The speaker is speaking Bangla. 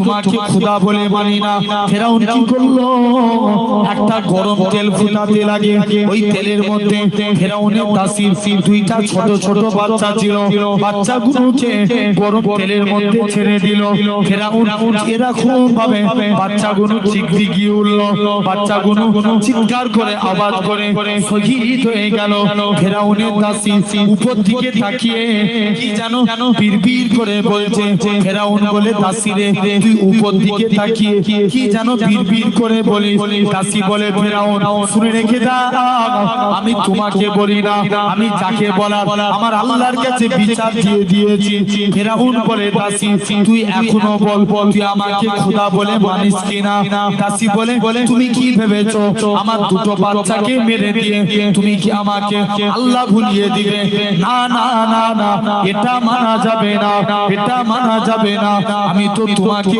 তোমাকে খোদা বলে মানি না। ফেরাউন কি করলো, একটা গরম তেল ফুটাতে লাগে, ওই তেলের মধ্যে ফেরাউনের দাসীর দুইটা ছোট ছোট বাচ্চা ছিল, বাচ্চাগুলোকে গরম তেলের মধ্যে ছেড়ে দিল। ফেরাউন এরকম ভাবে বাচ্চাগুলো চিকচিকিয়ে উঠলো, বাচ্চাগুলো চিৎকার করে আওয়াজ করে শহীদ হয়ে গেল। ফেরাউনের দাসী উপর দিকে তাকিয়ে কি জানো বিড়বিড় করে বলছে। ফেরাউন বলে দাসী রে তুই উপর দিকে তাকিয়ে কি জানো বিড়বিড় করে বলিস। দাসী বলে ফেরাউন শুনে রেখে দাও, আমি তোমাকে বলি না, আমি যাকে বলার আমার আল্লাহর কাছে বিচার দিয়ে দিয়েছি। ফেরাউন বলে দাসী তুই এখনো বল তুই আমাকে খোদা বলে মানিস কিনা। দাসী বলে তুমি কি ভেবেছো আমার দুটো বাচ্চাকে মেরে দিয়ে তুমি কি আমাকে আল্লাহ ভুলিয়ে দিবে? না না না না, এটা মানা যাবে না, এটা মানা যাবে না। আমি তো তোমাকে